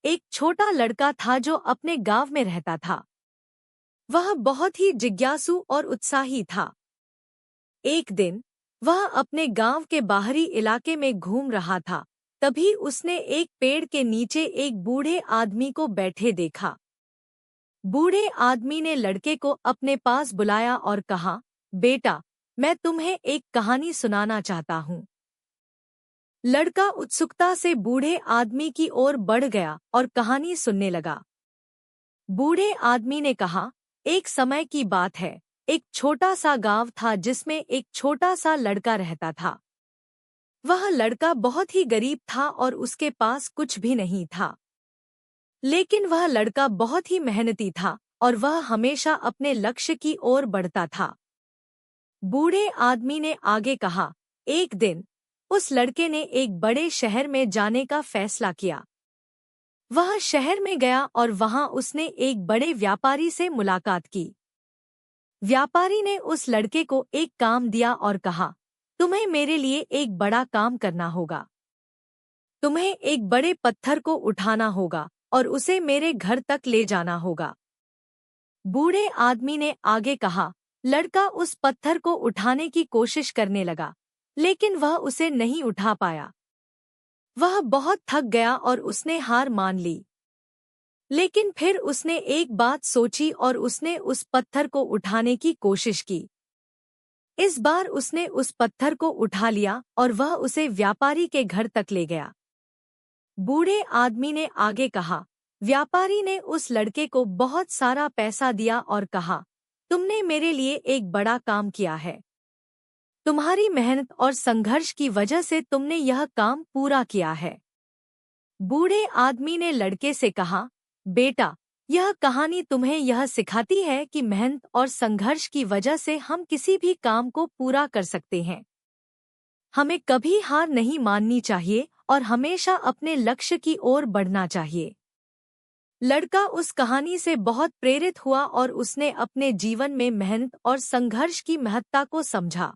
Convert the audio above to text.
एक छोटा लड़का था जो अपने गांव में रहता था। वह बहुत ही जिज्ञासु और उत्साही था। एक दिन वह अपने गांव के बाहरी इलाके में घूम रहा था। तभी उसने एक पेड़ के नीचे एक बूढ़े आदमी को बैठे देखा। बूढ़े आदमी ने लड़के को अपने पास बुलाया और कहा, बेटा, मैं तुम्हें एक कहानी सुनाना चाहता हूँ। लड़का उत्सुकता से बूढ़े आदमी की ओर बढ़ गया और कहानी सुनने लगा। बूढ़े आदमी ने कहा, एक समय की बात है, एक छोटा सा गांव था जिसमें एक छोटा सा लड़का रहता था। वह लड़का बहुत ही गरीब था और उसके पास कुछ भी नहीं था। लेकिन वह लड़का बहुत ही मेहनती था और वह हमेशा अपने लक्ष्य की ओर बढ़ता था। बूढ़े आदमी ने आगे कहा, एक दिन उस लड़के ने एक बड़े शहर में जाने का फैसला किया। वह शहर में गया और वहां उसने एक बड़े व्यापारी से मुलाकात की। व्यापारी ने उस लड़के को एक काम दिया और कहा, तुम्हें मेरे लिए एक बड़ा काम करना होगा। तुम्हें एक बड़े पत्थर को उठाना होगा और उसे मेरे घर तक ले जाना होगा। बूढ़े आदमी ने आगे कहा, लड़का उस पत्थर को उठाने की कोशिश करने लगा, लेकिन वह उसे नहीं उठा पाया। वह बहुत थक गया और उसने हार मान ली। लेकिन फिर उसने एक बात सोची और उसने उस पत्थर को उठाने की कोशिश की। इस बार उसने उस पत्थर को उठा लिया और वह उसे व्यापारी के घर तक ले गया। बूढ़े आदमी ने आगे कहा, व्यापारी ने उस लड़के को बहुत सारा पैसा दिया और कहा, तुमने मेरे लिए एक बड़ा काम किया है। तुम्हारी मेहनत और संघर्ष की वजह से तुमने यह काम पूरा किया है। बूढ़े आदमी ने लड़के से कहा, बेटा, यह कहानी तुम्हें यह सिखाती है कि मेहनत और संघर्ष की वजह से हम किसी भी काम को पूरा कर सकते हैं। हमें कभी हार नहीं माननी चाहिए और हमेशा अपने लक्ष्य की ओर बढ़ना चाहिए। लड़का उस कहानी से बहुत प्रेरित हुआ और उसने अपने जीवन में मेहनत और संघर्ष की महत्ता को समझा।